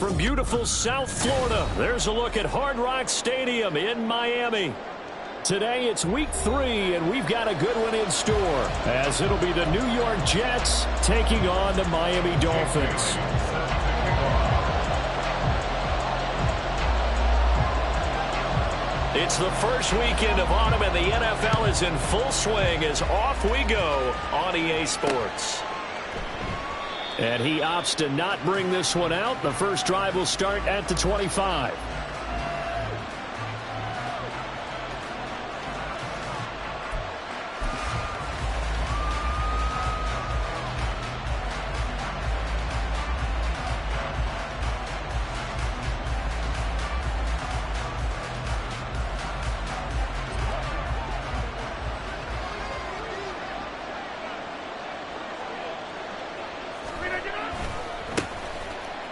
from beautiful South Florida, there's a look at Hard Rock Stadium in Miami. Today it's week 3, and we've got a good one in store, as it'll be the New York Jets taking on the Miami Dolphins. It's the first weekend of autumn, and the NFL is in full swing as off we go on EA Sports. And he opts to not bring this one out. The first drive will start at the 25.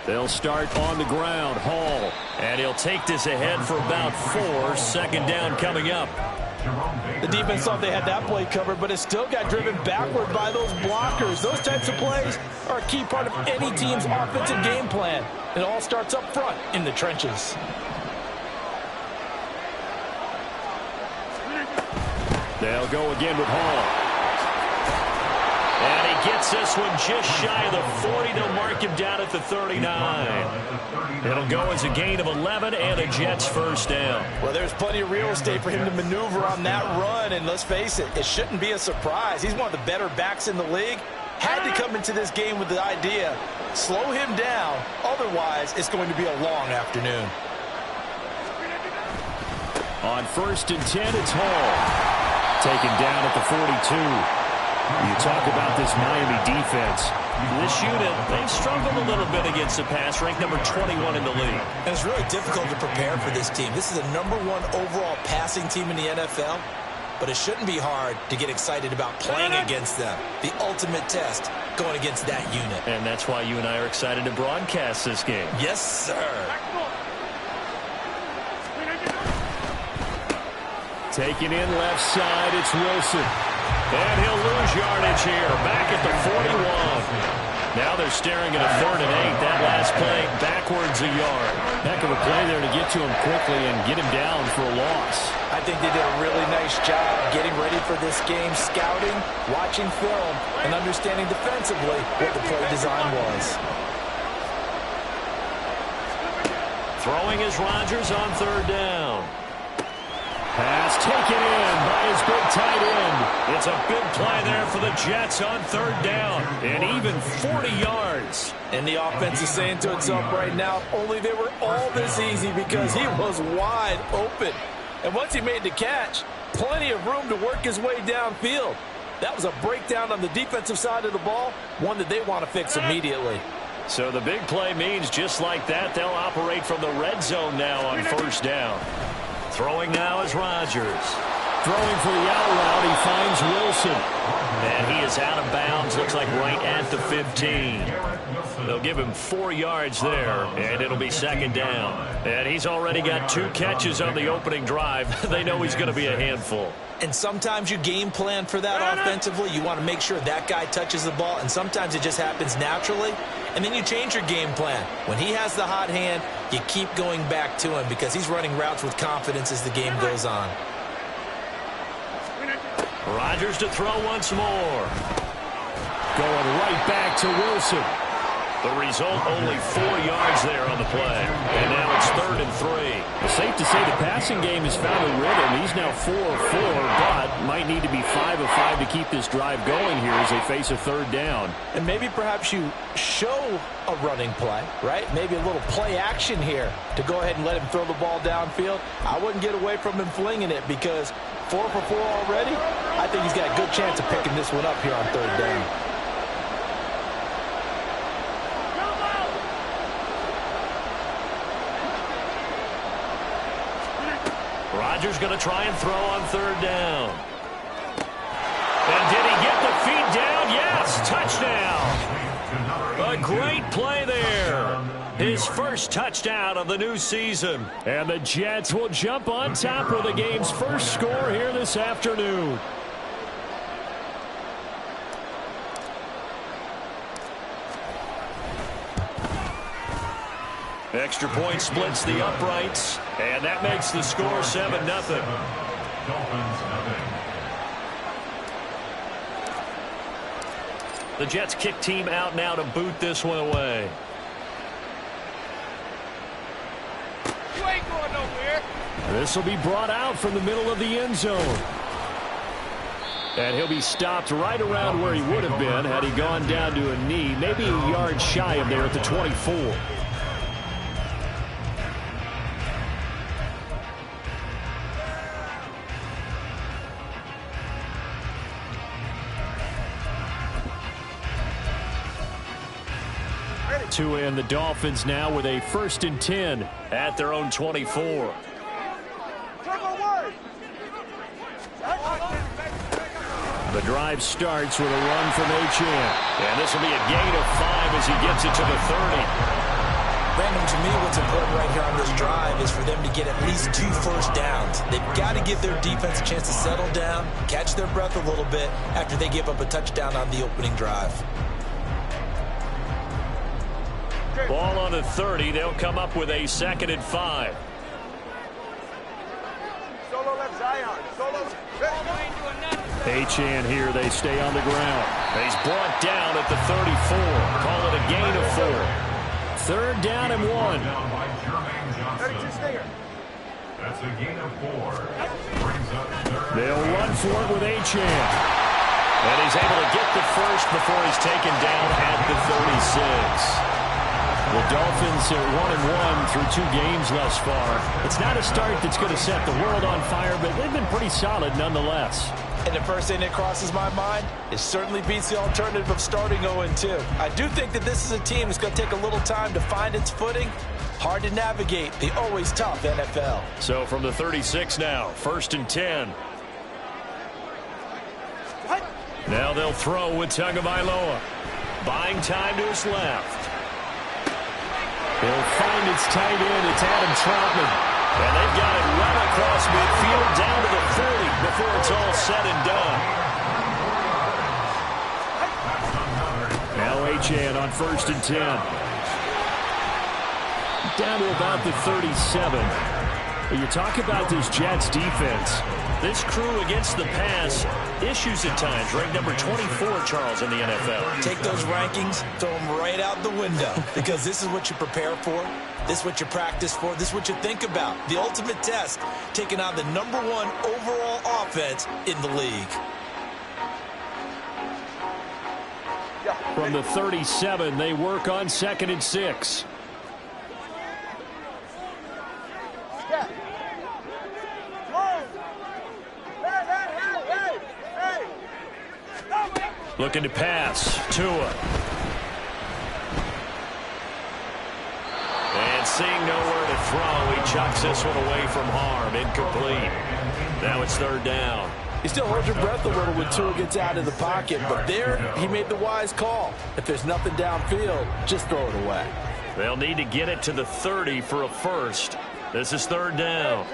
They'll start on the ground. Hall. And he'll take this ahead for about 4. Second down coming up. The defense thought they had that play covered, but it still got driven backward by those blockers. Those types of plays are a key part of any team's offensive game plan. It all starts up front in the trenches. They'll go again with Hall. And he gets this one just shy of the 40. They'll mark him down at the 39. It'll go as a gain of 11 and a Jets first down. Well, there's plenty of real estate for him to maneuver on that run. And let's face it, it shouldn't be a surprise. He's one of the better backs in the league. Had to come into this game with the idea, slow him down. Otherwise, it's going to be a long afternoon. On 1st and 10, it's Hall. Taken down at the 42. You talk about this Miami defense. This unit, they've struggled a little bit against the pass, ranked number 21 in the league. And it's really difficult to prepare for this team. This is the #1 overall passing team in the NFL, but it shouldn't be hard to get excited about playing against them. The ultimate test going against that unit. And that's why you and I are excited to broadcast this game. Yes, sir. Taking in left side, it's Wilson. And he'll lose yardage here, back at the 41. Now they're staring at a 3rd and 8. That last play, backwards a yard. Heck of a play there to get to him quickly and get him down for a loss. I think they did a really nice job getting ready for this game, scouting, watching film, and understanding defensively what the play design was. Throwing is Rodgers on 3rd down. Pass taken in by his big tight end. It's a big play there for the Jets on 3rd down. And even 40 yards. And the offense is saying to itself right now, only they were all this easy because he was wide open. And once he made the catch, plenty of room to work his way downfield. That was a breakdown on the defensive side of the ball, one that they want to fix immediately. So the big play means just like that, they'll operate from the red zone now on 1st down. Throwing now is Rodgers. Throwing for the out route, he finds Wilson. And he is out of bounds, looks like right at the 15. They'll give him 4 yards there, and it'll be 2nd down. And he's already got 2 catches on the opening drive. They know he's going to be a handful. And sometimes you game plan for that offensively. You want to make sure that guy touches the ball, and sometimes it just happens naturally. And then you change your game plan. When he has the hot hand, you keep going back to him because he's running routes with confidence as the game goes on. Rodgers to throw once more. Going right back to Wilson. The result, only 4 yards there on the play. And now it's 3rd and 3. It's safe to say the passing game has found a rhythm. He's now 4 of 4, but might need to be 5 of 5 to keep this drive going here as they face a 3rd down. And maybe perhaps you show a running play, right? Maybe a little play action here to go ahead and let him throw the ball downfield. I wouldn't get away from him flinging it because 4 for 4 already. I think he's got a good chance of picking this one up here on 3rd down. Rodgers going to try and throw on 3rd down. And did he get the feet down? Yes, touchdown. A great play there. His first touchdown of the new season. And the Jets will jump on top of the game's first score here this afternoon. Extra point splits the uprights, and that makes the score 7-0. The Jets kick team out now to boot this one away. You ain't going nowhere. This will be brought out from the middle of the end zone. And he'll be stopped right around where he would have been had he gone down to a knee, maybe a yard shy of there at the 24. Tua and the Dolphins now with a 1st and 10 at their own 24. The drive starts with a run from Achane. And this will be a gain of 5 as he gets it to the 30. Brandon, to me, what's important right here on this drive is for them to get at least 2 first downs. They've got to give their defense a chance to settle down, catch their breath a little bit after they give up a touchdown on the opening drive. Ball on the 30. They'll come up with a 2nd and 5. Solo left Zion. Solo. Achane here. They stay on the ground. He's brought down at the 34. Call it a gain of 4. 3rd down and 1. 32 Stinger. That's a gain of 4. They'll run for it with Achane. And he's able to get the first before he's taken down at the 36. The Dolphins are 1-1 through 2 games thus far. It's not a start that's going to set the world on fire, but they've been pretty solid nonetheless. And the first thing that crosses my mind, it certainly beats the alternative of starting 0-2. I do think that this is a team that's going to take a little time to find its footing. Hard to navigate the always tough NFL. So from the 36 now, 1st and 10. Now they'll throw with Tagovailoa. Buying time to his left. He'll find its tight end. It's Adam Troutman. And they've got it well across midfield down to the 30 before it's all said and done. Now Achane on 1st and 10. Down to about the 37. You talk about this Jets defense. This crew against the pass, issues at times. Ranked number 24, Charles, in the NFL. Take those rankings, throw them right out the window. Because this is what you prepare for. This is what you practice for. This is what you think about. The ultimate test, taking on the number 1 overall offense in the league. From the 37, they work on 2nd and 6. Looking to pass. Tua. And seeing nowhere to throw, he chucks this one away from harm. Incomplete. Now it's 3rd down. You still hold your breath a little when Tua gets out of the pocket, but there he made the wise call. If there's nothing downfield, just throw it away. They'll need to get it to the 30 for a first. This is 3rd down.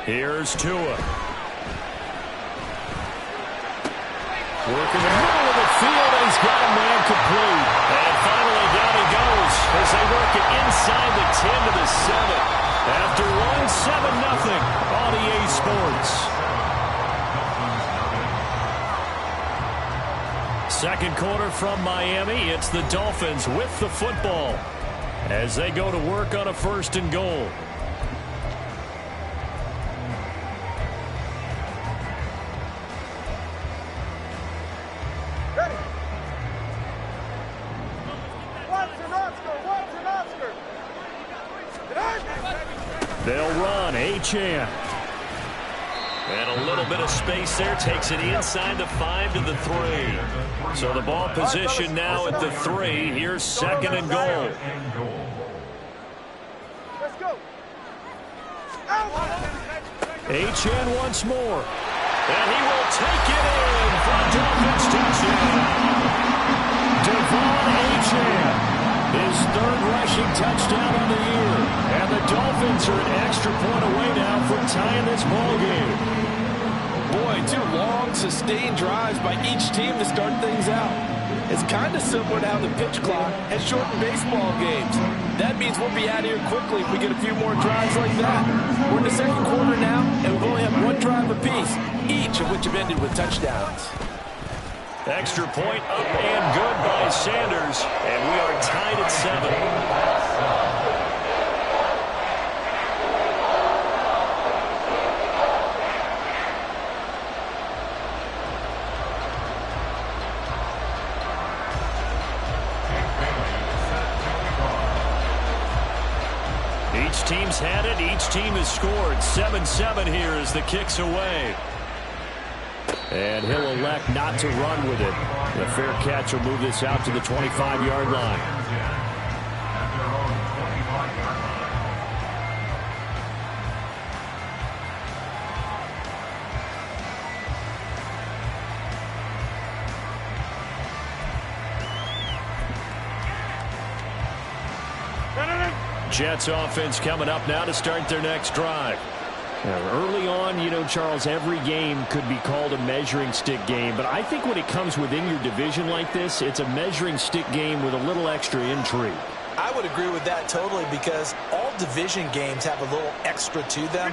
Here's Tua. Working the middle of the field, and he's got a man complete. And finally down he goes as they work it inside the 10 to the 7. After one, 7-0 on EA Sports. Second quarter from Miami. It's the Dolphins with the football as they go to work on a 1st and goal. They'll run. Achane. And a little bit of space there. Takes it inside the 5 to the 3. So the ball position now at the 3. Here's 2nd and goal. Let's go. Achane once more. And he will take it in for a Dolphins touchdown. Devon Achane. His 3rd rushing touchdown on the year. And the Dolphins are an extra point away now from tying this ball game. Boy, 2 long, sustained drives by each team to start things out. It's kind of similar to how the pitch clock has shortened baseball games. That means we'll be out of here quickly if we get a few more drives like that. We're in the second quarter now, and we've only had one drive apiece, each of which have ended with touchdowns. Extra point up and good by Sanders, and we are tied at 7. Each team's had it. Each team has scored. 7-7 here as the kick's away. And he'll elect not to run with it. The fair catch will move this out to the 25-yard line. Jets offense coming up now to start their next drive. Now, early on, you know, Charles, every game could be called a measuring stick game. But I think when it comes within your division like this, it's a measuring stick game with a little extra intrigue. I would agree with that totally because all division games have a little extra to them.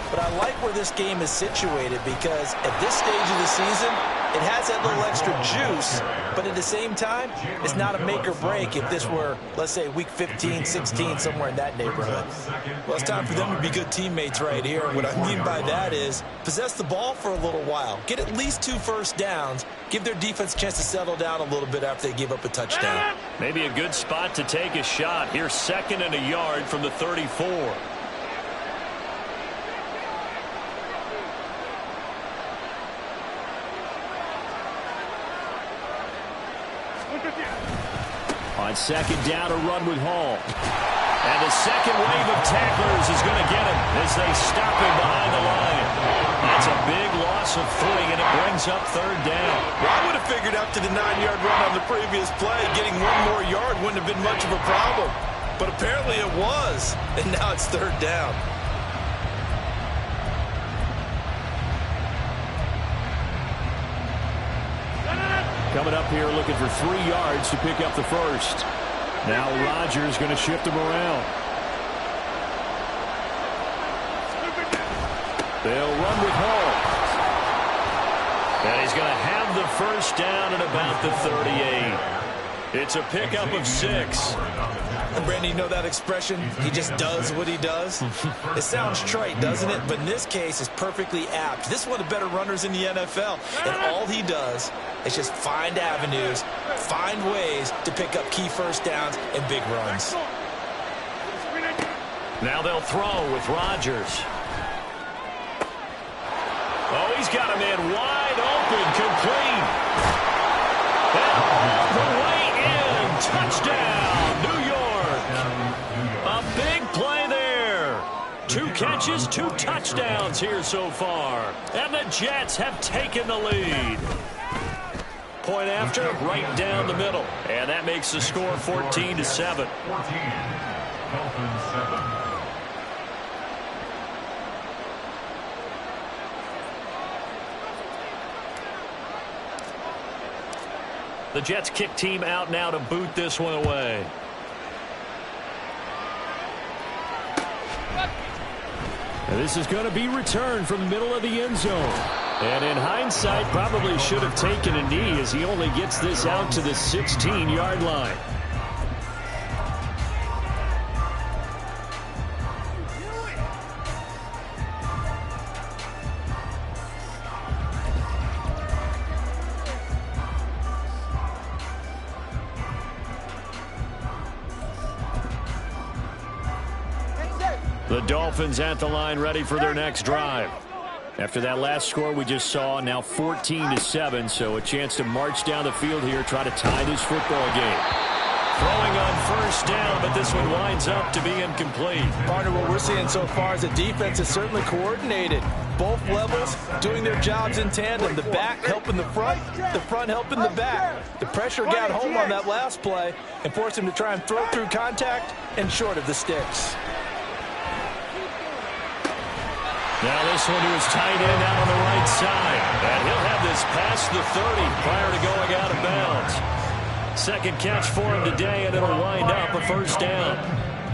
But I like where this game is situated because at this stage of the season, it has that little extra juice, but at the same time, it's not a make or break if this were, let's say, week 15, 16, somewhere in that neighborhood. Well, it's time for them to be good teammates right here. What I mean by that is possess the ball for a little while, get at least 2 first downs, give their defense a chance to settle down a little bit after they give up a touchdown. Maybe a good spot to take a shot. Here's 2nd and a yard from the 34. On 2nd down, a run with Hall. And the second wave of tacklers is going to get him as they stop him behind the line. That's a big loss of footing, and it brings up 3rd down. Well, I would have figured after the 9-yard run on the previous play, getting 1 more yard wouldn't have been much of a problem. But apparently it was, and now it's 3rd down. Coming up here looking for 3 yards to pick up the first. Now Rodgers going to shift him around. They'll run with Hall. And he's going to have the first down at about the 38. It's a pickup of 6. And Brandon, you know that expression? He just does what he does. It sounds trite, doesn't it? But in this case, it's perfectly apt. This is one of the better runners in the NFL. And all he does is just find avenues, find ways to pick up key first downs and big runs. Now they'll throw with Rodgers. Oh, he's got a man wide open, complete. The way in, touchdown, New York. A big play there. 2 catches, 2 touchdowns here so far. And the Jets have taken the lead. Point after, right down the middle. And that makes the score 14-7. 14. Dolphins 7. The Jets kick team out now to boot this one away. And this is going to be returned from the middle of the end zone. And in hindsight, probably should have taken a knee as he only gets this out to the 16-yard line. The Dolphins at the line ready for their next drive. After that last score we just saw, now 14-7, so a chance to march down the field here, try to tie this football game. Throwing on first down, but this one winds up to be incomplete. Partner, what we're seeing so far is the defense is certainly coordinated. Both levels doing their jobs in tandem. The back helping the front helping the back. The pressure got home on that last play and forced him to try and throw through contact and short of the sticks. Now this one to his tight end out on the right side. And he'll have this past the 30 prior to going out of bounds. Second catch for him today, and it'll wind up a first down.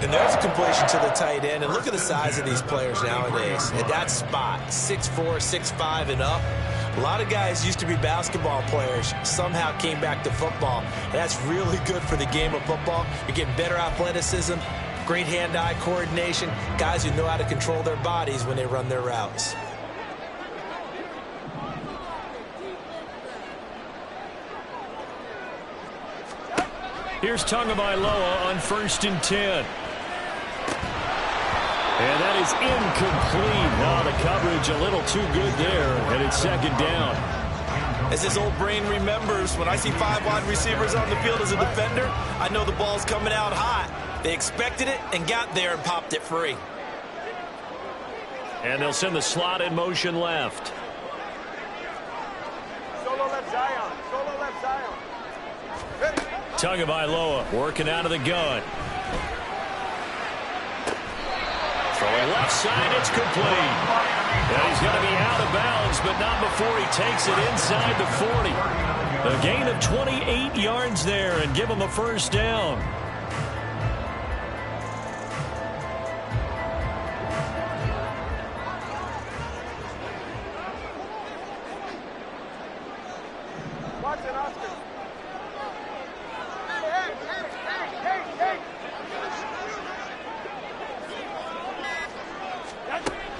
And there's a completion to the tight end. And look at the size of these players nowadays. At that spot, 6'4", 6'5", and up. A lot of guys used to be basketball players, somehow came back to football. And that's really good for the game of football. You're getting better athleticism, great hand-eye coordination, guys who know how to control their bodies when they run their routes. Here's Tagovailoa on 1st and 10. And that is incomplete. Now the coverage a little too good there, and it's second down. As his old brain remembers, when I see 5 wide receivers on the field as a defender, I know the ball's coming out hot. They expected it and got there and popped it free. And they'll send the slot in motion left. Solo left Zion. Solo left Zion. Tagovailoa working out of the gun. Throwing left side, it's complete. And he's going to be out of bounds, but not before he takes it inside the 40. A gain of 28 yards there and give him a first down. Watson, Oscar.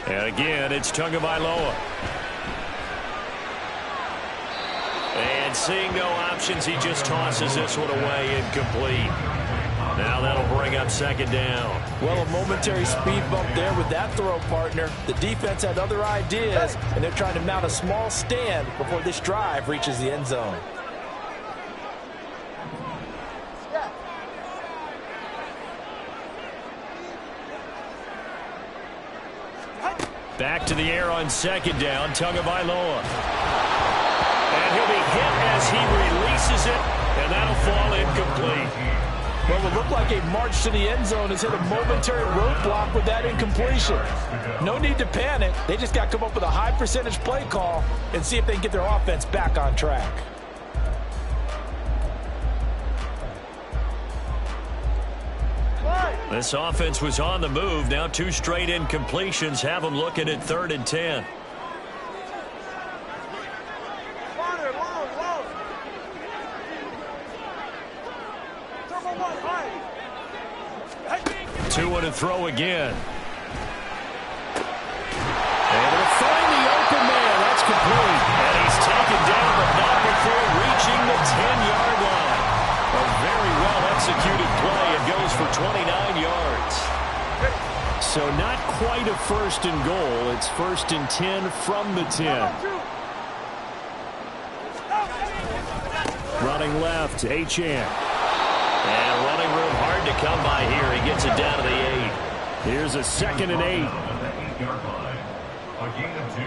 And again, it's Tagovailoa. And seeing no options, he just tosses this one away, incomplete. Now that'll bring up second down. Well, a momentary speed bump there with that throw, partner. The defense had other ideas, and they're trying to mount a small stand before this drive reaches the end zone. Back to the air on second down, Tagovailoa. And he'll be hit as he releases it, and that'll fall incomplete. Well, it will look like a march to the end zone has hit a momentary roadblock with that incompletion. No need to panic. They just got to come up with a high percentage play call and see if they can get their offense back on track. This offense was on the move. Now 2 straight incompletions have them looking at 3rd and 10. Two to throw again. And it'll find the open man. That's complete. And he's taken down, but not before reaching the 10-yard line. A very well-executed play. It goes for 29 yards. So not quite a 1st and goal. It's 1st and 10 from the 10. Running left, Achane. And running room hard to come by here. He gets it down to the 8. Here's a 2nd and 8. A gain of 2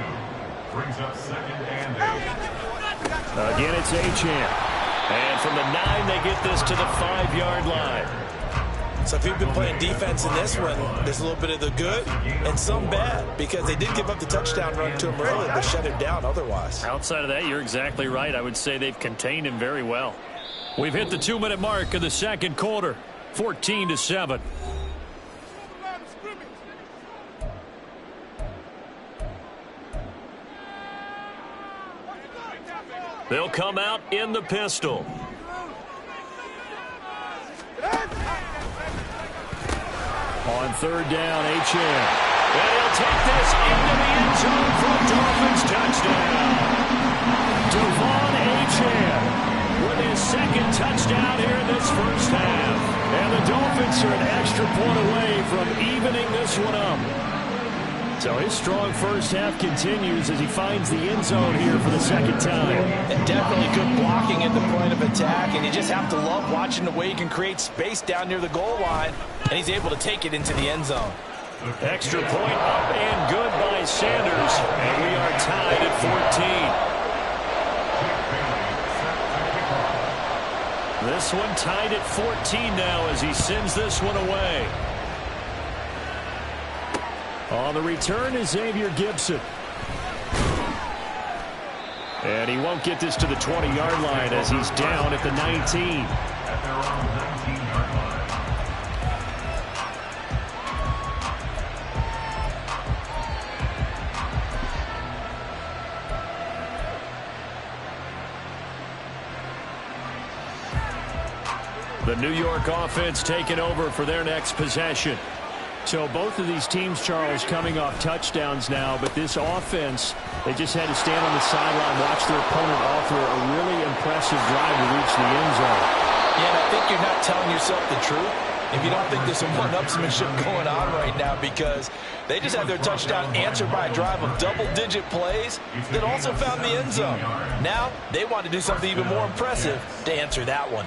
brings up 2nd and 8. Again, it's Achane. And from the 9, they get this to the 5-yard line. So if you've been playing defense in this one, there's a little bit of the good and some bad, because they did give up the touchdown run to him early, but shut him down otherwise. Outside of that, you're exactly right. I would say they've contained him very well. We've hit the 2-minute mark of the second quarter, 14-7. They'll come out in the pistol. On 3rd down, Achane. And he'll take this into the end zone for a Dolphins touchdown. Devon Achane with his 2nd touchdown here in this first half. And the Dolphins are an extra point away from evening this one up. So his strong first half continues as he finds the end zone here for the 2nd time. And definitely good blocking at the point of attack, and you just have to love watching the way he can create space down near the goal line, and he's able to take it into the end zone. Extra point up and good by Sanders, and we are tied at 14. This one tied at 14 now as he sends this one away. On the return is Xavier Gipson. And he won't get this to the 20-yard line as he's down at the 19. At their own 19-yard line. The New York offense taking over for their next possession. So both of these teams, Charles, coming off touchdowns now, but this offense, they just had to stand on the sideline, watch their opponent offer a really impressive drive to reach the end zone. Yeah, and I think you're not telling yourself the truth if you don't think there's some one-upsmanship going on right now, because they just had their touchdown answered by a drive of double-digit plays that also found the end zone. Now they want to do something even more impressive to answer that one.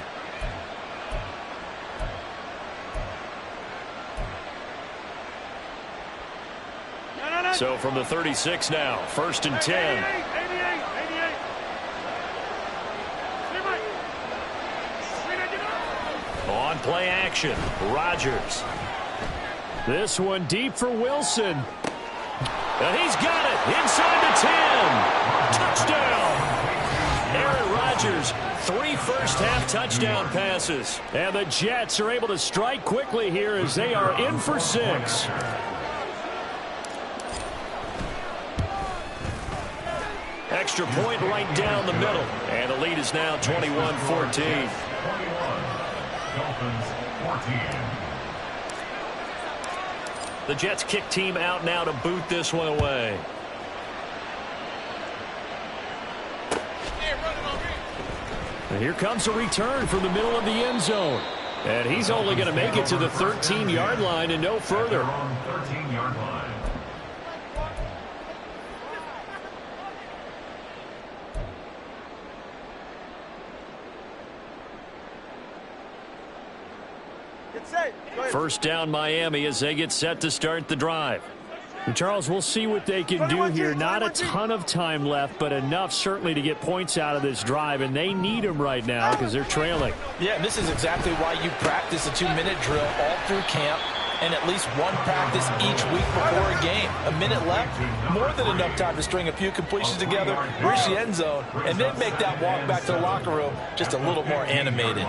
So from the 36 now, 1st and 10. On play action, Rodgers. This one deep for Wilson. And he's got it inside the 10. Touchdown. Aaron Rodgers, 3 first-half touchdown passes. And the Jets are able to strike quickly here as they are in for 6. Extra point right down the middle. And the lead is now 21-14. 21. Dolphins 14. The Jets kick team out now to boot this one away. And here comes a return from the middle of the end zone. And he's only going to make it to the 13-yard line and no further. 13-yard line. First down Miami as they get set to start the drive. And Charles, we'll see what they can do here. Not a ton of time left, but enough certainly to get points out of this drive, and they need them right now because they're trailing. Yeah, and this is exactly why you practice a 2-minute drill all through camp and at least one practice each week before a game. A minute left, more than enough time to string a few completions together, reach the end zone, and then make that walk back to the locker room just a little more animated.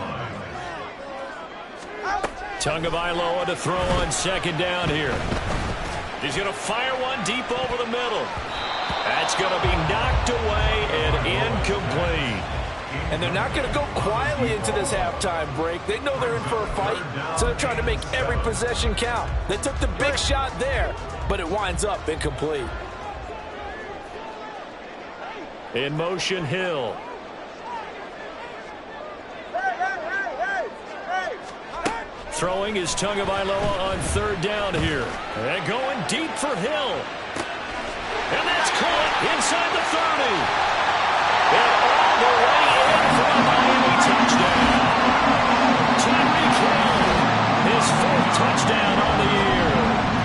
Tagovailoa to throw on second down here. He's going to fire one deep over the middle. That's going to be knocked away and incomplete. And they're not going to go quietly into this halftime break. They know they're in for a fight, so they're trying to make every possession count. They took the big shot there, but it winds up incomplete. In motion, Hill. Throwing is Tagovailoa on third down here. And going deep for Hill. And that's caught inside the 30. And all the way in for a Miami touchdown. Tyreek Hill, his 4th touchdown on the year.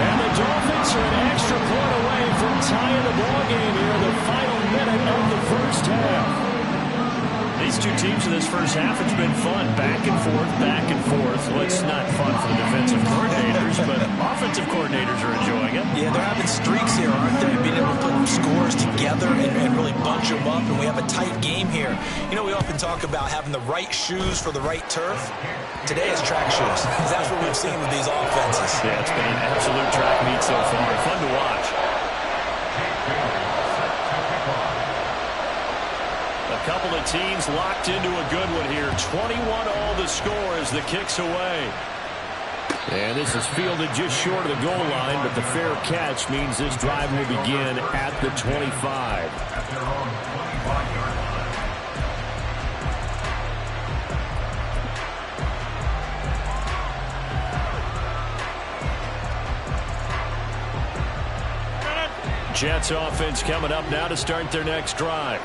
And the Dolphins are an extra point away from tying the ballgame here, the final minute of the first half. These two teams in this first half, it's been fun. Back and forth, back and forth. Well, it's not fun for the defensive coordinators, but offensive coordinators are enjoying it. Yeah, they're having streaks here, aren't they? Being able to put scores together and really bunch them up, and we have a tight game here. You know, we often talk about having the right shoes for the right turf. Today is track shoes. That's what we've seen with these offenses. Yeah, it's been an absolute track meet so far. Fun to watch. A couple of teams locked into a good one here. 21-all the score as the kick's away. And this is fielded just short of the goal line, but the fair catch means this drive will begin at the 25. At their own 25-yard line. Jets offense coming up now to start their next drive.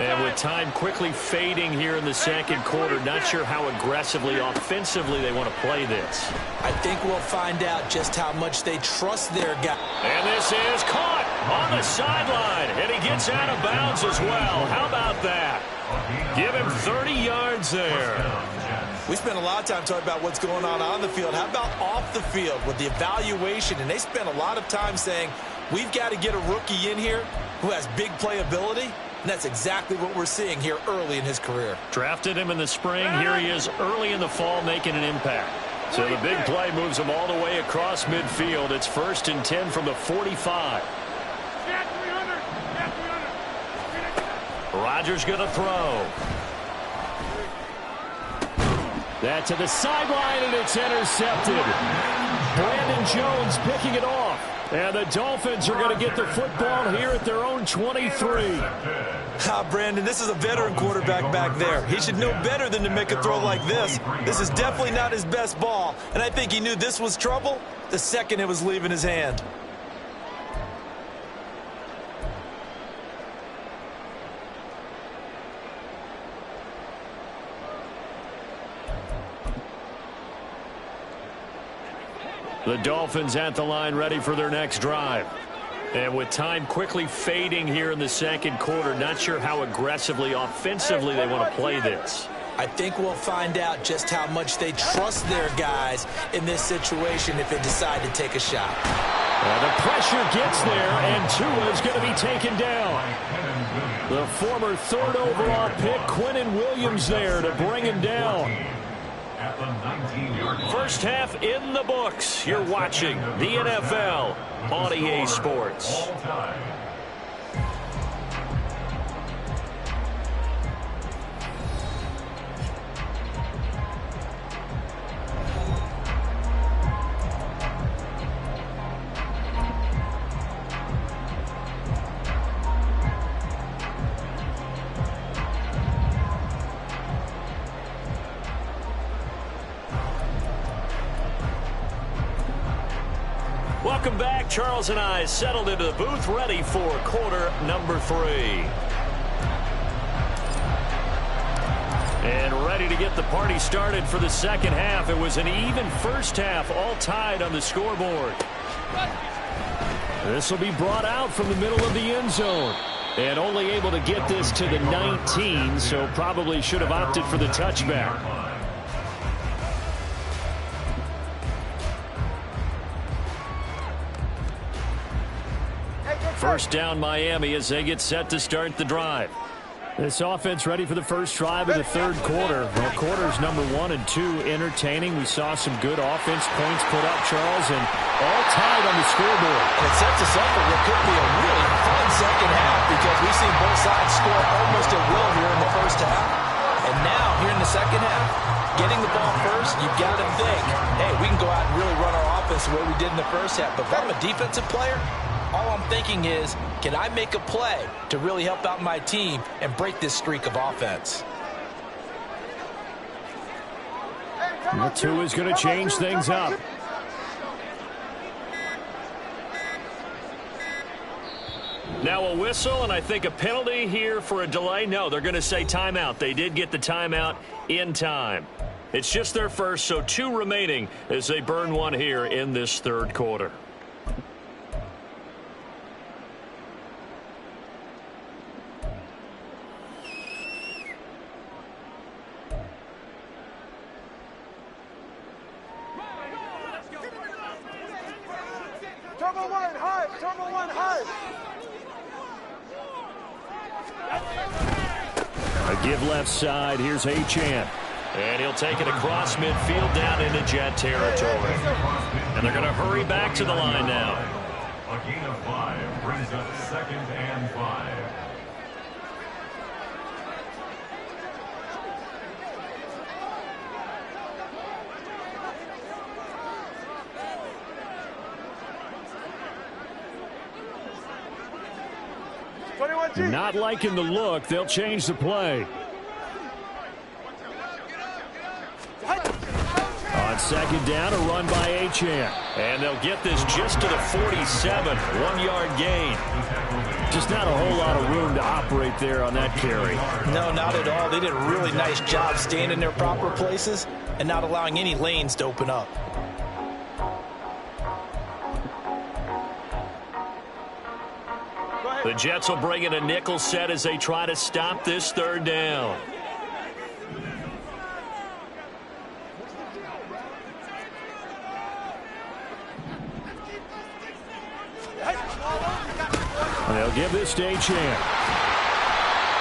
And with time quickly fading here in the second quarter, not sure how aggressively, offensively they want to play this. I think we'll find out just how much they trust their guy. And this is caught on the sideline, and he gets out of bounds as well. How about that? Give him 30 yards there. We spent a lot of time talking about what's going on the field. How about off the field with the evaluation? And they spent a lot of time saying, we've got to get a rookie in here who has big playability. And that's exactly what we're seeing here early in his career. Drafted him in the spring. Here he is early in the fall making an impact. So the big play moves him all the way across midfield. It's 1st and 10 from the 45. Rodgers going to throw. That to the sideline, and it's intercepted. Brandon Jones picking it off. And the Dolphins are going to get the football here at their own 23. Brandon, this is a veteran quarterback back there. He should know better than to make a throw like this. This is definitely not his best ball, and I think he knew this was trouble the second it was leaving his hand. The Dolphins at the line ready for their next drive. And with time quickly fading here in the second quarter, not sure how aggressively, offensively they want to play this. I think we'll find out just how much they trust their guys in this situation if they decide to take a shot. Well, the pressure gets there, and Tua is going to be taken down. The former 3rd overall pick, Quinnen Williams, there to bring him down. First half in the books. You're watching the NFL on EA Sports. Welcome back. Charles and I settled into the booth, ready for quarter number 3. And ready to get the party started for the second half. It was an even first half, all tied on the scoreboard. This will be brought out from the middle of the end zone. And only able to get this to the 19, so probably should have opted for the touchback. First down Miami as they get set to start the drive. This offense ready for the first drive of the third quarter. Well, quarters number 1 and 2 entertaining. We saw some good offense points put up, Charles, and all tied on the scoreboard. It sets us up for what could be a really fun second half because we've seen both sides score almost at will here in the first half. And now, here in the second half, getting the ball first, you've got to think, hey, we can go out and really run our offense the way we did in the first half. But if I'm a defensive player, all I'm thinking is, can I make a play to really help out my team and break this streak of offense? The 2 is going to change things up. Now a whistle, and I think a penalty here for a delay. No, they're going to say timeout. They did get the timeout in time. It's just their first, so 2 remaining as they burn 1 here in this third quarter. A give left side. Here's Achane. And he'll take it across midfield down into Jet territory. And they're going to hurry back to the line now. A gain of 5 brings up 2nd and 5. Not liking the look. They'll change the play. On second down, a run by Achane. And they'll get this just to the 47. 1-yard gain. Just not a whole lot of room to operate there on that carry. No, not at all. They did a really nice job staying in their proper places and not allowing any lanes to open up. The Jets will bring in a nickel set as they try to stop this third down. And they'll give this to Achane.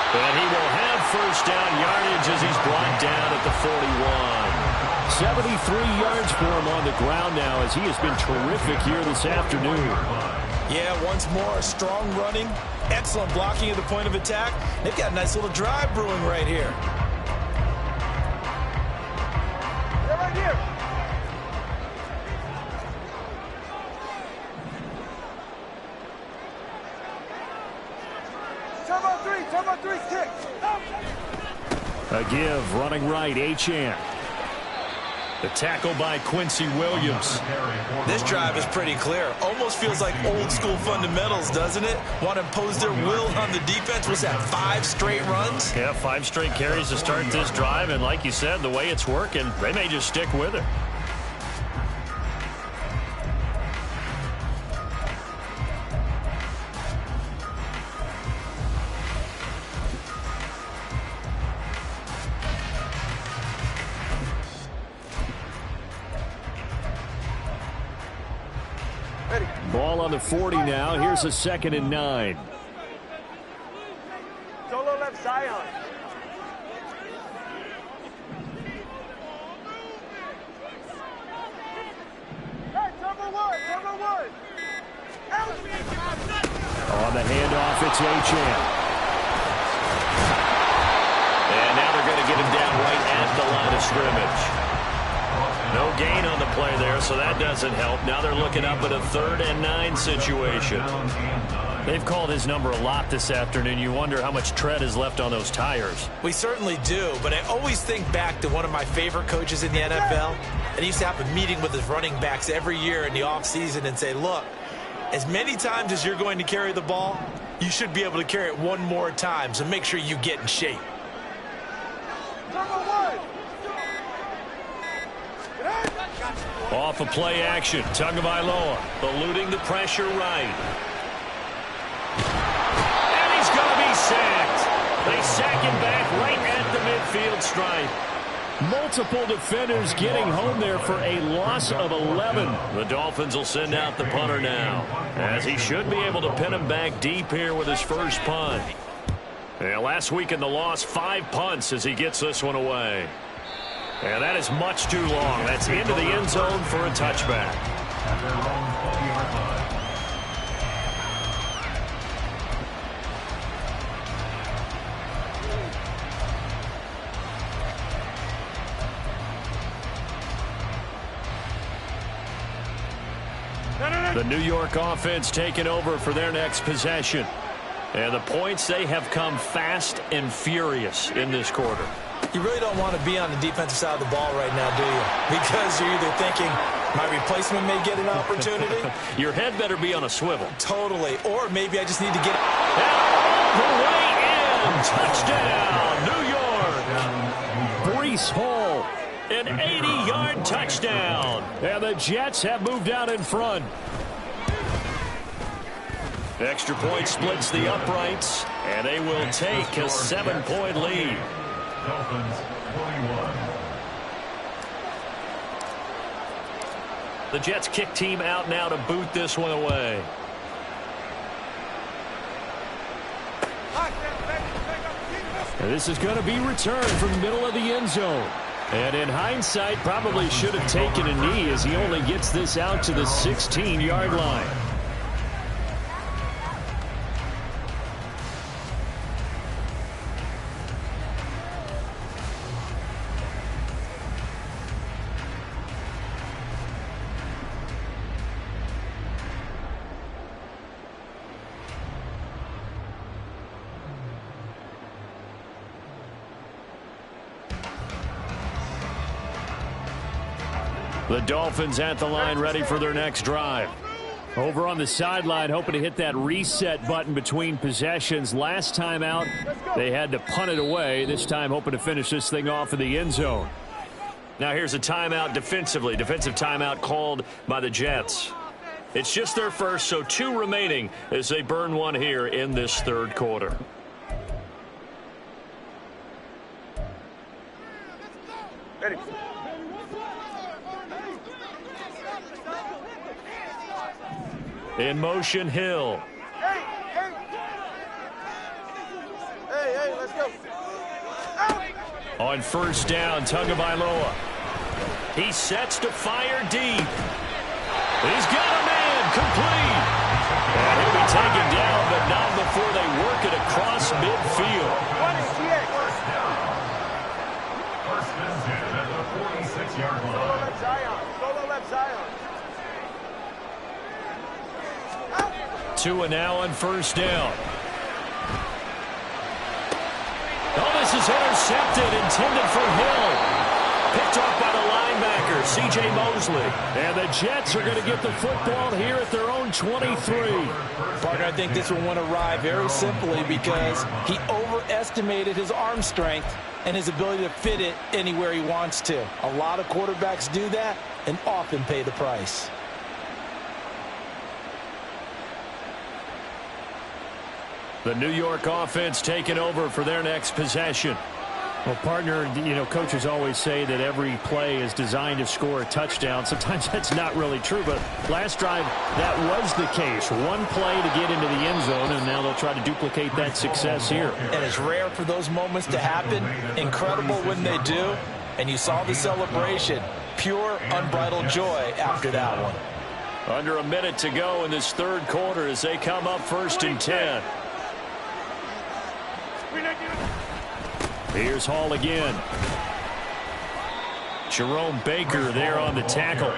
And he will have first down yardage as he's brought down at the 41. 73 yards for him on the ground now as he has been terrific here this afternoon. Yeah, once more, strong running, excellent blocking at the point of attack. They've got a nice little drive brewing right here. They're right here. Turbo 3, kick. A give, running right, Achane. The tackle by Quincy Williams. This drive is pretty clear. Almost feels like old school fundamentals, doesn't it? Want to impose their will on the defense. Was that 5 straight runs? Yeah, 5 straight carries to start this drive, and like you said, the way it's working, they may just stick with it. Ball on the 40 now. Here's a 2nd and 9. Solo left Zion. Hey, Turbo 1. On the handoff, it's Achane. And now they're going to get him down right at the line of scrimmage. No gain on the play there, so that doesn't help. Now they're looking up at a 3rd and 9 situation. They've called his number a lot this afternoon. You wonder how much tread is left on those tires. We certainly do, but I always think back to one of my favorite coaches in the NFL. And he used to have a meeting with his running backs every year in the offseason and say, look, as many times as you're going to carry the ball, you should be able to carry it one more time, so make sure you get in shape. Turbo 1. Off of play action, Tagovailoa eluding the pressure right. And he's going to be sacked. They sack him back right at the midfield stripe. Multiple defenders getting home there for a loss of 11. The Dolphins will send out the punter now, as he should be able to pin him back deep here with his first punt. Yeah, last week in the loss, 5 punts as he gets this one away. And that is much too long. That's into the end zone for a touchback. The New York offense taking over for their next possession. And the points, they have come fast and furious in this quarter. You really don't want to be on the defensive side of the ball right now, do you? Because you're either thinking, my replacement may get an opportunity. Your head better be on a swivel. Totally. Or maybe I just need to get all the way in. Touchdown, New York. Breece Hall, an 80-yard touchdown. And the Jets have moved out in front. Extra point splits the uprights, and they will take a 7-point lead. Dolphins 21. The Jets kick team out now to boot this one away. And this is going to be returned from the middle of the end zone. And in hindsight, probably should have taken a knee as he only gets this out to the 16-yard line. The Dolphins at the line ready for their next drive. Over on the sideline, hoping to hit that reset button between possessions. Last time out, they had to punt it away. This time, hoping to finish this thing off in the end zone. Now here's a timeout defensively. Defensive timeout called by the Jets. It's just their first, so 2 remaining as they burn one here in this third quarter. Ready. In motion, Hill. Hey, let's On first down, Tagovailoa. He sets to fire deep. He's got a man, complete. And he'll be taken down, but not before they work it across midfield. First down. First and 10 at the 46-yard line. Solo left Zion. Solo left Zion. Tua now on first down. Oh, this is intercepted, intended for Hill. Picked off by the linebacker, C.J. Mosley. And the Jets are going to get the football here at their own 23. Partner, I think this one went awry very simply because he overestimated his arm strength and his ability to fit it anywhere he wants to. A lot of quarterbacks do that and often pay the price. The New York offense taking over for their next possession. Well, partner, coaches always say that every play is designed to score a touchdown. Sometimes that's not really true, but last drive, that was the case. One play to get into the end zone, and now they'll try to duplicate that success here. And it's rare for those moments to happen. Incredible when they do. And you saw the celebration. Pure, unbridled joy after that one. Under a minute to go in this third quarter as they come up first and 10. Here's Hall again. Jerome Baker there on the tackle.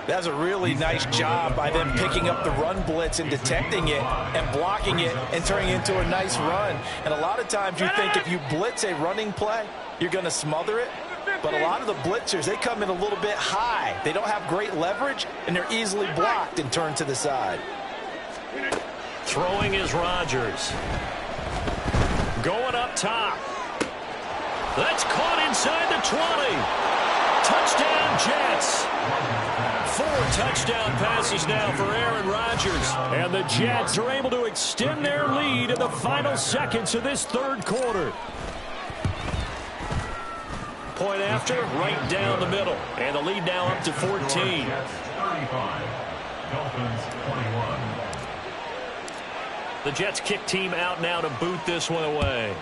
That's a really nice job by them picking up the run blitz and detecting it and blocking it and turning it into a nice run. And a lot of times you think if you blitz a running play, you're going to smother it. But a lot of the blitzers, they come in a little bit high. They don't have great leverage, and they're easily blocked and turned to the side. Throwing is Rodgers. Going up top. That's caught inside the 20. Touchdown, Jets. 4 touchdown passes now for Aaron Rodgers. And the Jets are able to extend their lead in the final seconds of this third quarter. Point after, right down the middle. And the lead now up to 14. 35. Dolphins 21. The Jets kick team out now to boot this one away.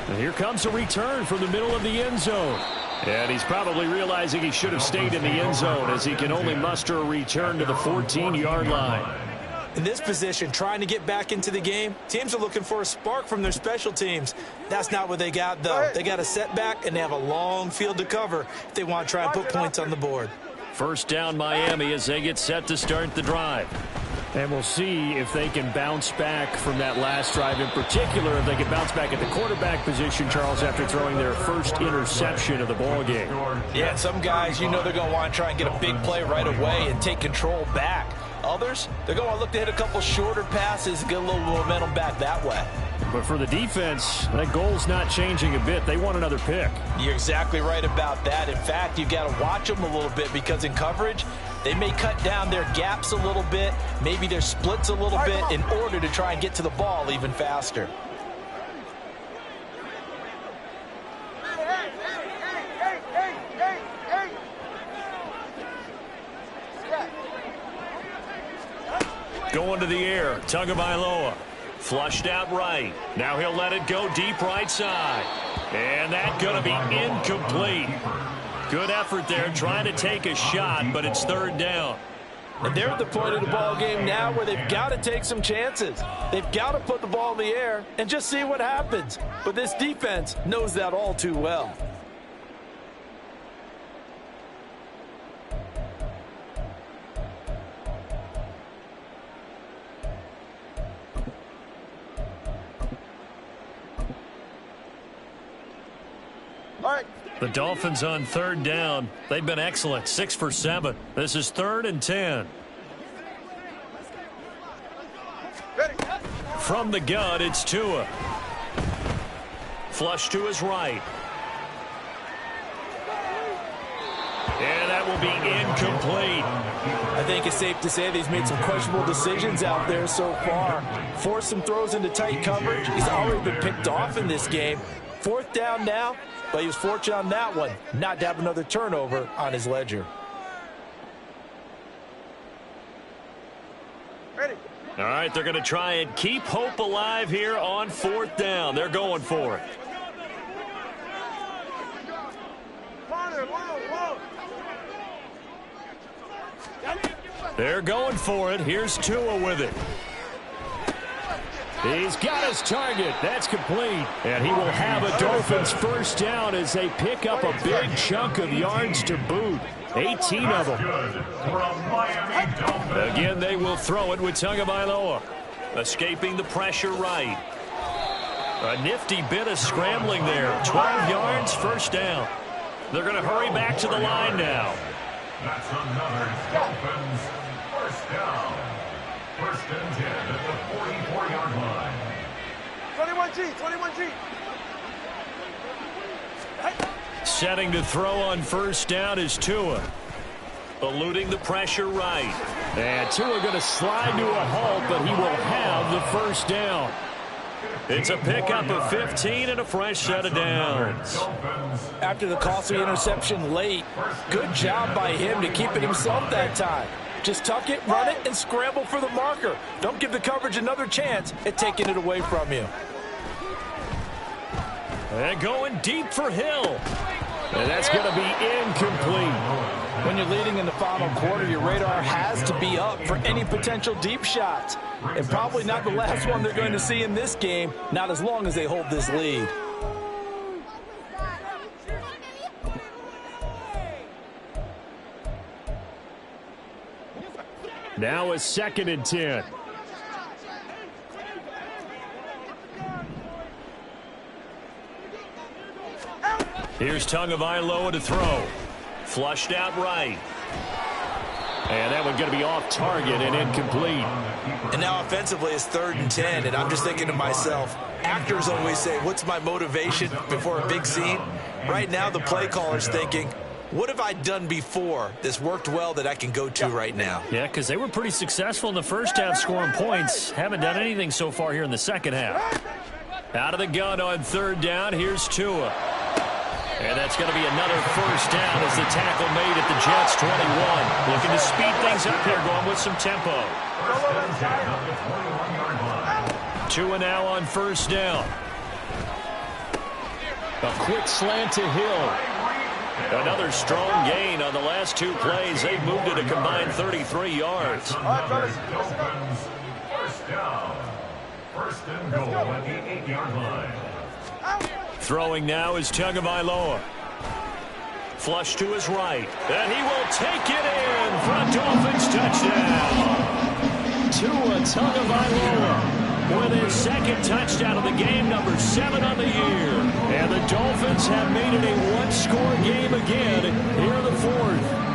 And here comes a return from the middle of the end zone. And he's probably realizing he should have stayed in the end zone as he can only muster a return to the 14-yard line. In this position, trying to get back into the game, teams are looking for a spark from their special teams. That's not what they got, though. They got a setback, and they have a long field to cover if they want to try and put points on the board. First down, Miami, as they get set to start the drive. And we'll see if they can bounce back from that last drive. In particular, if they can bounce back at the quarterback position, Charles, after throwing their first interception of the ball game. Yeah, some guys, they're going to want to try and get a big play right away and take control back. Others, they're going to look to hit a couple shorter passes and get a little momentum back that way. But for the defense, that goal's not changing a bit. They want another pick. You're exactly right about that. In fact, you've got to watch them a little bit because in coverage, they may cut down their gaps a little bit, maybe their splits a little bit in order to try and get to the ball even faster. Going to the air, Tagovailoa. Flushed out right. Now he'll let it go deep right side. And that's going to be incomplete. Good effort there trying to take a shot, but it's third down. And they're at the point of the ball game now where they've got to take some chances. They've got to put the ball in the air and just see what happens. But this defense knows that all too well. The Dolphins on third down. They've been excellent. 6 for 7. This is 3rd and 10. From the gun, it's Tua. Flush to his right. And that will be incomplete. I think it's safe to say that he's made some questionable decisions out there so far. Forced some throws into tight coverage. He's already been picked off in this game. 4th down now. But he was fortunate on that one, not to have another turnover on his ledger. All right, they're going to try and keep hope alive here on 4th down. They're going for it. They're going for it. Here's Tua with it. He's got his target. That's complete. And he will have a Dolphins first down as they pick up a big chunk of yards to boot. 18 of them. Again, they will throw it with Tagovailoa. Escaping the pressure right. A nifty bit of scrambling there. 12 yards, first down. They're going to hurry back to the line now. That's another Dolphins first down. 1st and 10 at the 44-yard line. 21G. Setting to throw on first down is Tua. Eluding the pressure right. And Tua going to slide to a halt, but he will have the first down. It's a pickup of 15 and a fresh set of downs. After the costly interception late, good job by him to keep it himself that time. Just tuck it, run it, and scramble for the marker. Don't give the coverage another chance at taking it away from you. And going deep for Hill. And that's going to be incomplete. When you're leading in the final quarter, your radar has to be up for any potential deep shots. And probably not the last one they're going to see in this game, not as long as they hold this lead. Now a 2nd and 10. Here's Tagovailoa to throw. Flushed out right. And that one going to be off target and incomplete. And now offensively it's 3rd and 10, and I'm just thinking to myself, actors always say, what's my motivation before a big scene? Right now the play caller's thinking, what have I done before that's worked well that I can go to right now? Yeah, because they were pretty successful in the first half scoring points. Haven't done anything so far here in the second half. Out of the gun on 3rd down, here's Tua. And that's going to be another first down as the tackle made at the Jets' 21. Looking to speed things up here, going with some tempo. Tua now on first down. A quick slant to Hill. Another strong gain on the last 2 plays. They've moved it a combined 33 yards. First down. 1st and goal at the 8-yard line. Throwing now is Tagovailoa. Flush to his right. And he will take it in for a Dolphins touchdown. Tua Tagovailoa with his 2nd touchdown of the game, number 7 on the year. And the Dolphins have made it a one-score game again here in the 4th.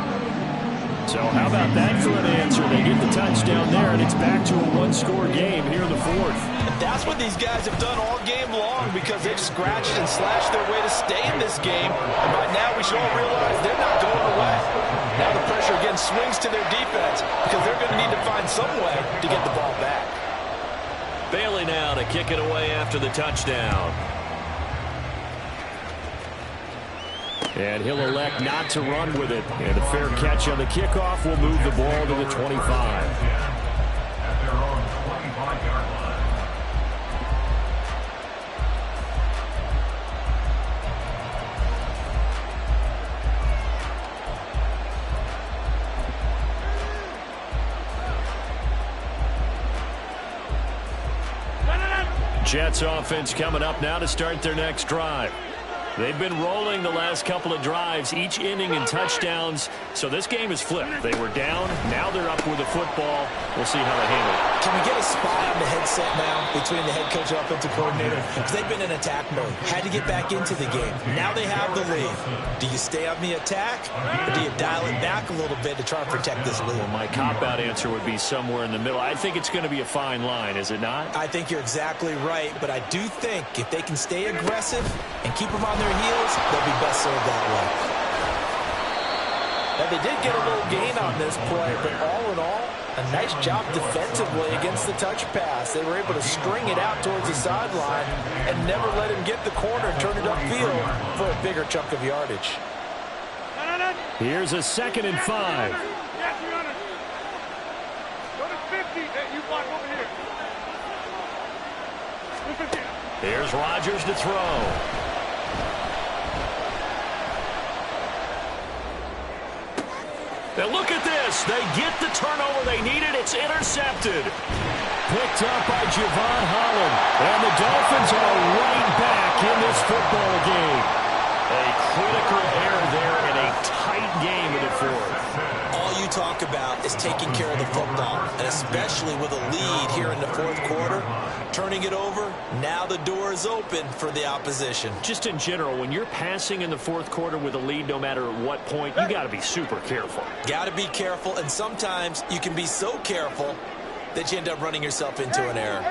So how about that for an answer? They get the touchdown there, and it's back to a one-score game here in the 4th. And that's what these guys have done all game long, because they've scratched and slashed their way to stay in this game. And by now we should all realize they're not going away. Now the pressure again swings to their defense, because they're going to need to find some way to get the ball back. Bailey now to kick it away after the touchdown. And he'll elect not to run with it. And a fair catch on the kickoff will move the ball to the 25. At their own 25-yard line. Jets offense coming up now to start their next drive. They've been rolling the last couple of drives, each inning in touchdowns. So this game is flipped. They were down. Now they're up with the football. We'll see how they handle it. Can we get a spy on the headset now between the head coach and offensive coordinator? Because they've been in attack mode. Had to get back into the game. Now they have the lead. Do you stay on the attack, or do you dial it back a little bit to try and protect this lead? Well, my cop-out answer would be somewhere in the middle. I think it's going to be a fine line, is it not? I think you're exactly right, but I do think if they can stay aggressive and keep them on their heels, they'll be best served that way. Now they did get a little gain on this play, but all in all, a nice job defensively against the touch pass. They were able to string it out towards the sideline and never let him get the corner and turn it upfield for a bigger chunk of yardage. Here's a 2nd and 5. Here's Rodgers to throw. Now look at this. They get the turnover they needed. It's intercepted. Picked up by Javon Holland. And the Dolphins are right back in this football game. A critical error there in a tight game in the fourth. All you talk about is taking care of the football, and especially with a lead here in the fourth quarter, turning it over, now the door is open for the opposition. Just in general, when you're passing in the fourth quarter with a lead, no matter at what point, you got to be super careful. Got to be careful, and sometimes you can be so careful that you end up running yourself into an error.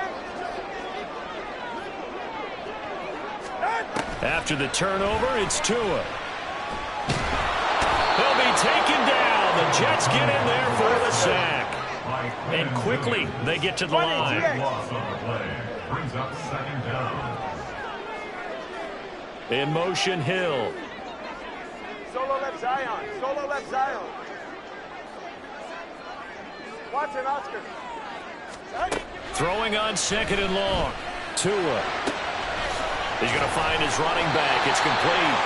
After the turnover, it's Tua. He'll be taken down. The Jets get in there for the sack. And quickly, they get to the line. Loss on the play. Brings up second down. In motion, Hill. Solo left Zion. Solo left Zion. Watson, Oscar. Throwing on second and long. Tua. He's going to find his running back. It's complete.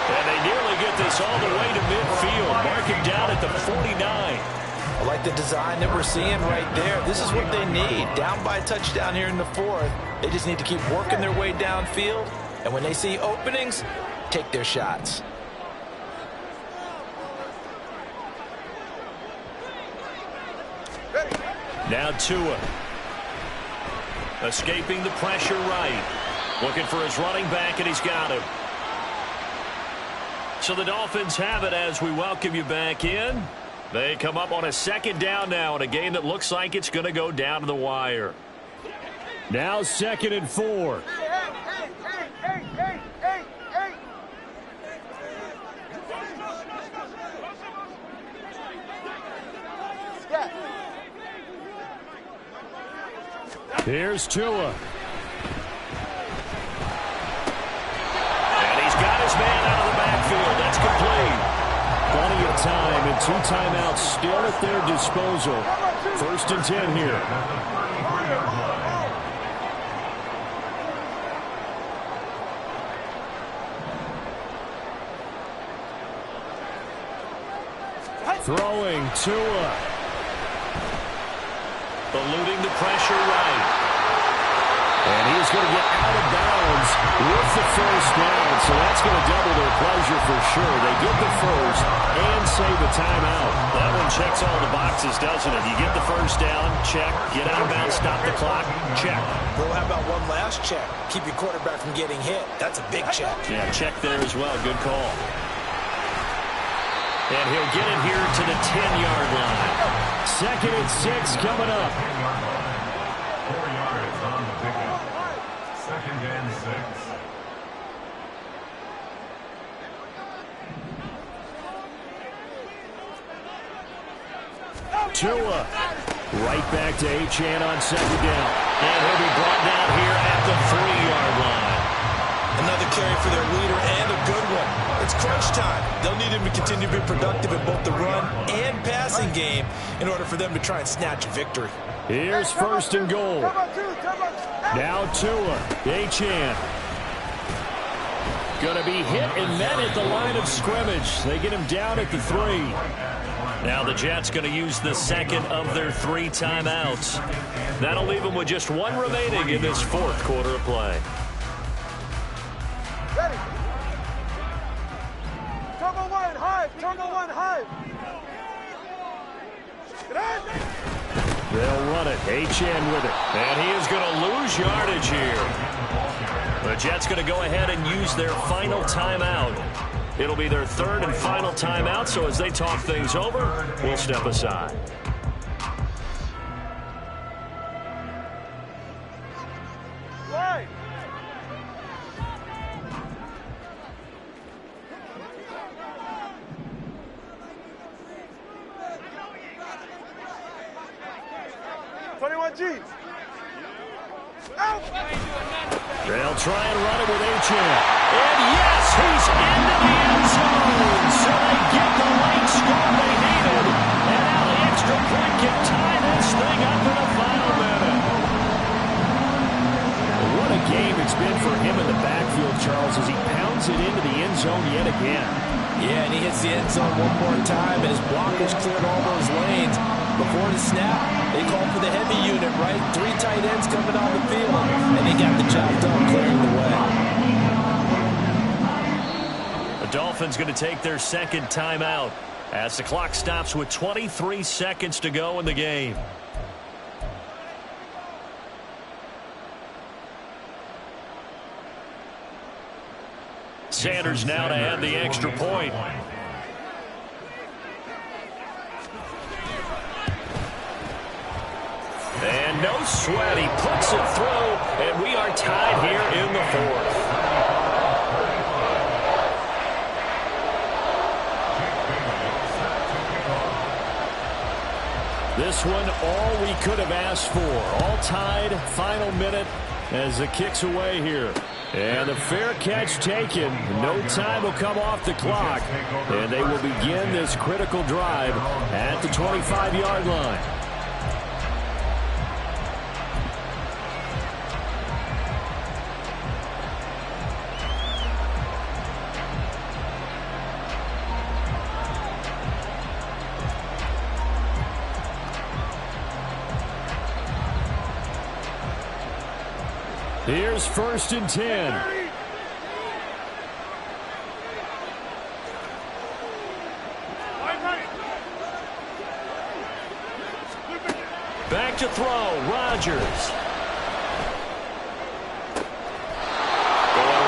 And they nearly get this all the way to midfield. Mark him down at the 49. I like the design that we're seeing right there. This is what they need. Down by a touchdown here in the fourth. They just need to keep working their way downfield. And when they see openings, take their shots. Now Tua. Escaping the pressure right. Looking for his running back, and he's got him. So the Dolphins have it as we welcome you back in. They come up on a second down now in a game that looks like it's going to go down to the wire. Now 2nd and 4. Here's Tua. And he's got his man out of the backfield. That's complete. Plenty of time and 2 timeouts still at their disposal. 1st and 10 here. Throwing Tua. Eluding the pressure right. And he's going to get out of bounds with the first down. So that's going to double their pleasure for sure. They get the first and save a timeout. That one checks all the boxes, doesn't it? You get the first down, check. Get out of bounds, stop the clock, check. Well, how about one last check? Keep your quarterback from getting hit. That's a big check. Yeah, check there as well. Good call. And he'll get it here to the 10-yard line. 2nd and 6 coming up. 4 yards on the pickup. 2nd and 6. Tua. Right back to Achane on 2nd down. And he'll be brought down here at the 3-yard line. Another carry for their leader and a good one. It's crunch time. They'll need him to continue to be productive in both the run and passing game in order for them to try and snatch a victory. Here's 1st and goal. Now Tua. Achane. Going to be hit and met at the line of scrimmage. They get him down at the 3. Now the Jets going to use the 2nd of their 3 timeouts. That'll leave them with just 1 remaining in this 4th quarter of play. Ready. Turbo 1, hive. Turbo 1, hive. They'll run it. Achane with it. And he is going to lose yardage here. The Jets going to go ahead and use their final timeout. It'll be their 3rd and final timeout, so as they talk things over, we'll step aside. Right. G's. Out. They'll try and run it with Achane. And yes, he's into the end zone. So they get the late score they needed. And now the extra extra point can tie this thing up in the final minute. What a game it's been for him in the backfield, Charles, as he pounds it into the end zone yet again. Yeah, and he hits the end zone one more time, and his blockers cleared all those lanes. Before the snap, they called for the heavy unit, right? 3 tight ends coming on the field, and they got the job done clearing the way. The Dolphins going to take their second timeout as the clock stops with 23 seconds to go in the game. Sanders now to add the extra point. And no sweat, he puts it through, and we are tied here in the fourth. This one, all we could have asked for. All tied, final minute as the kick's away here. And the fair catch taken. No time will come off the clock. And they will begin this critical drive at the 25-yard line. Here's 1st and 10. Back to throw, Rodgers. Going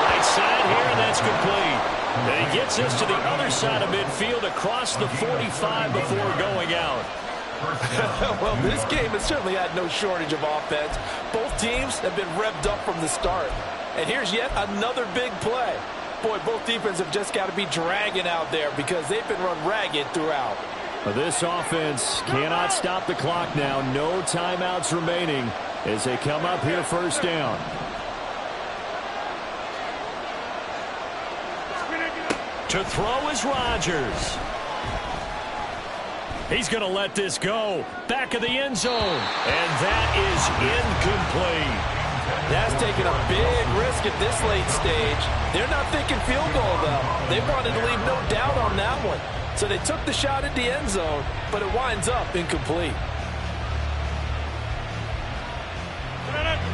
right side here, and that's complete. And he gets us to the other side of midfield across the 45 before going out. Well, this game has certainly had no shortage of offense. Both teams have been revved up from the start. And here's yet another big play. Boy, both defenses have just got to be dragging out there because they've been run ragged throughout. This offense cannot stop the clock now. No timeouts remaining as they come up here 1st down. To throw is Rodgers. He's going to let this go. Back of the end zone. And that is incomplete. That's taking a big risk at this late stage. They're not thinking field goal, though. They wanted to leave no doubt on that one. So they took the shot at the end zone, but it winds up incomplete.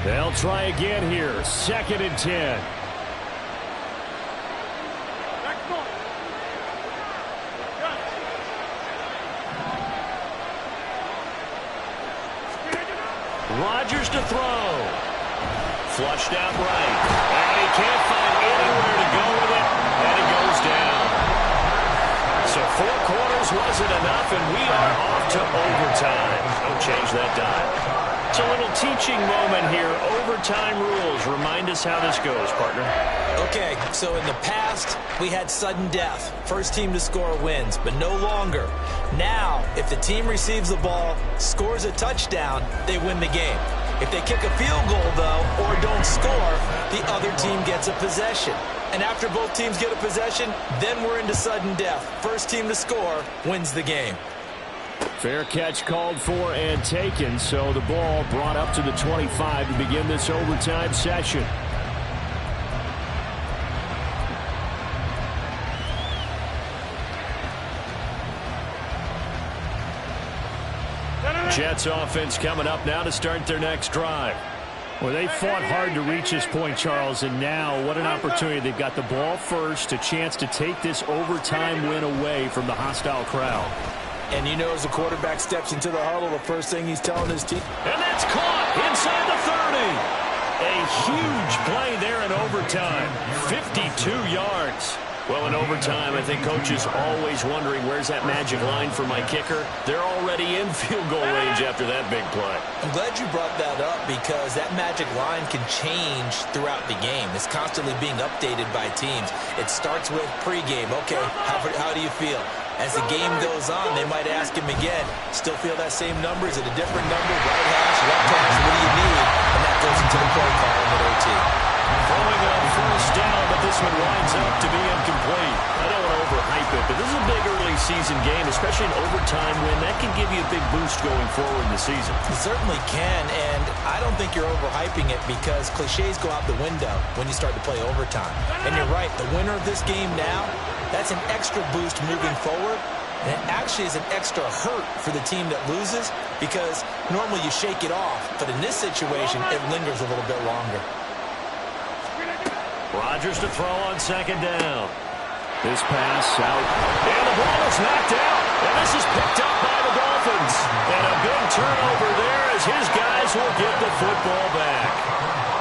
They'll try again here. 2nd and 10. Rodgers to throw. Flushed out right. And he can't find anywhere to go with it. And he goes down. So 4 quarters wasn't enough, and we are off to overtime. Don't change that dial. It's a little teaching moment here. Overtime rules. Remind us how this goes, partner. Okay, so in the past, we had sudden death. First team to score wins, but no longer. Now, if the team receives the ball, scores a touchdown, they win the game. If they kick a field goal, though, or don't score, the other team gets a possession. And after both teams get a possession, then we're into sudden death. First team to score wins the game. Fair catch called for and taken, so the ball brought up to the 25 to begin this overtime session. Jets offense coming up now to start their next drive. Well, they fought hard to reach this point, Charles, and now what an opportunity. They've got the ball first, a chance to take this overtime win away from the hostile crowd. And you know, as the quarterback steps into the huddle, the first thing he's telling his team. And that's caught inside the 30. A huge play there in overtime. 52 yards. Well, in overtime, I think Coach is always wondering, where's that magic line for my kicker? They're already in field goal range after that big play. I'm glad you brought that up because that magic line can change throughout the game. It's constantly being updated by teams. It starts with pregame. Okay, how do you feel? As the game goes on, they might ask him again, still feel that same number? Is it a different number? Right hash, left hash, what do you need? And that goes into the play call at OT. Throwing on 1st down, but this one winds up to be incomplete. I don't want to overhype it, but this is a big early season game, especially an overtime win. That can give you a big boost going forward in the season. It certainly can, and I don't think you're overhyping it because cliches go out the window when you start to play overtime. And you're right, the winner of this game now, that's an extra boost moving forward. And it actually is an extra hurt for the team that loses because normally you shake it off. But in this situation, it lingers a little bit longer. Rodgers to throw on second down. This pass out. And the ball is knocked out. And this is picked up by the Dolphins. And a big turnover there as his guys will get the football back.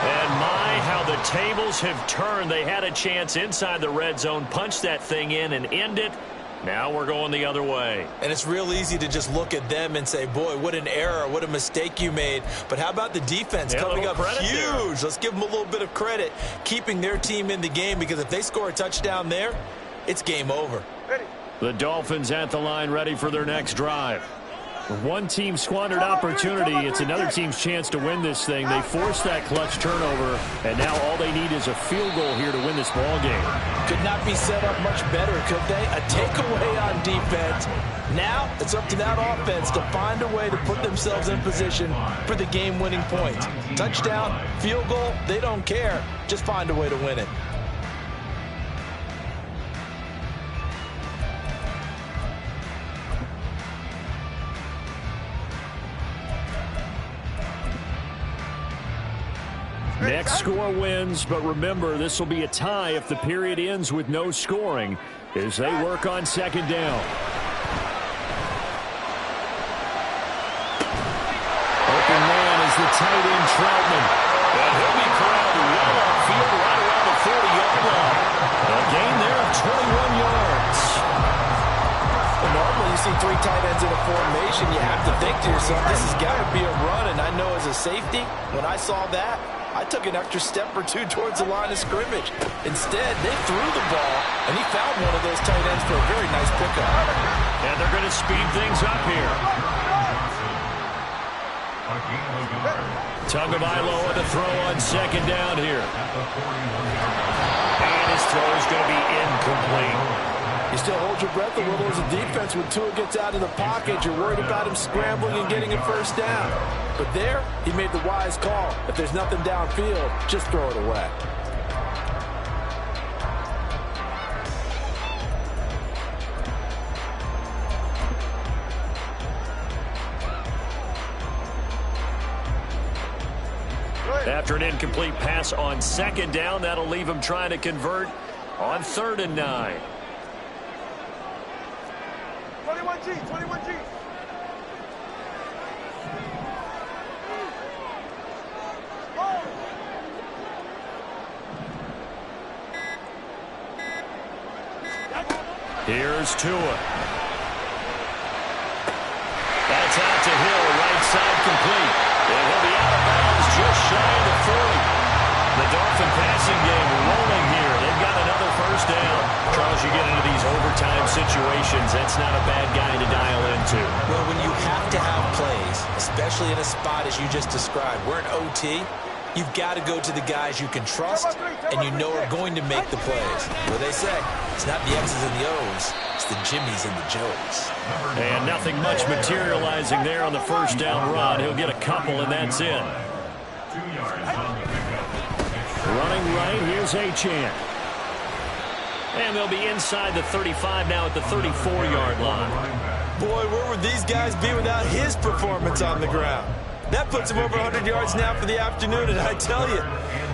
And my, how the tables have turned. They had a chance inside the red zone, punch that thing in and end it. Now we're going the other way. And it's real easy to just look at them and say, boy, what an error, what a mistake you made. But how about the defense coming up huge? Let's give them a little bit of credit, keeping their team in the game, because if they score a touchdown there, it's game over. The Dolphins at the line ready for their next drive. One team squandered opportunity. It's another team's chance to win this thing. They forced that clutch turnover, and now all they need is a field goal here to win this ball game. Could not be set up much better, could they? A takeaway on defense. Now it's up to that offense to find a way to put themselves in position for the game-winning points. Touchdown, field goal, they don't care. Just find a way to win it. Next score wins, but remember, this will be a tie if the period ends with no scoring as they work on second down. Open man is the tight end, Troutman. And he'll be corralled well upfield right around the 40-yard line. A gain there of 21 yards. Well, normally you see three tight ends in a formation, you have to think to yourself, this has got to be a run. And I know as a safety, when I saw that, I took an extra step or two towards the line of scrimmage. Instead, they threw the ball, and he found one of those tight ends for a very nice pickup. And they're going to speed things up here. Tagovailoa to throw on second down here. And his throw is going to be incomplete. You still hold your breath a little as a defense when Tua gets out of the pocket. You're worried about him scrambling and getting a first down. But there, he made the wise call. If there's nothing downfield, just throw it away. After an incomplete pass on second down, that'll leave him trying to convert on 3rd and 9. 21G, 21G. Here's Tua. That's out to Hill, right side complete. And he'll be out of bounds just shy of the 40. The Dolphin passing game rolling here. They've got another first down. Charles, you get into these overtime situations, that's not a bad guy to dial into. Well, when you have to have plays, especially in a spot as you just described, we're in OT, you've got to go to the guys you can trust and you know are going to make the plays. What they say, it's not the X's and the O's, it's the Jimmys and the Joes. And nothing much materializing there on the first down run. He'll get a couple, and that's it. Running right, here's Achane. And they'll be inside the 35 now at the 34-yard line. Boy, where would these guys be without his performance on the ground? That puts him over 100 yards now for the afternoon, and I tell you,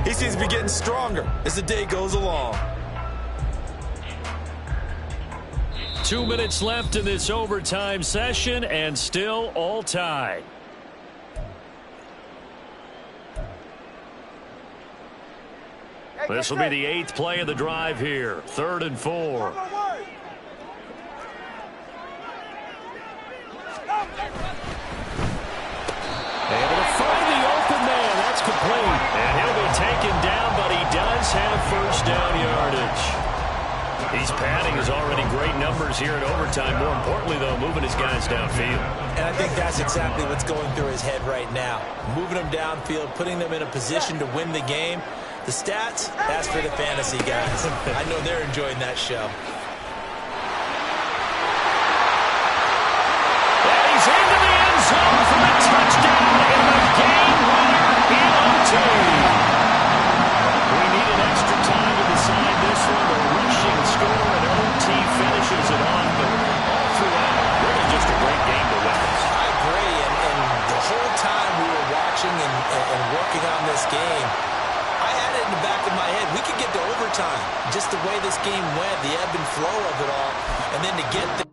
he seems to be getting stronger as the day goes along. 2 minutes left in this overtime session, and still all tied. This will be the 8th play of the drive here. 3rd and 4. Able to find the open man. That's complete. And he'll be taken down, but he does have first down yardage. He's padding his already great numbers here in overtime. More importantly, though, moving his guys downfield. And I think that's exactly what's going through his head right now. Moving them downfield, putting them in a position to win the game. The stats, that's for the fantasy guys. I know they're enjoying that show. could get to overtime. Just the way this game went, the ebb and flow of it all, and then to get the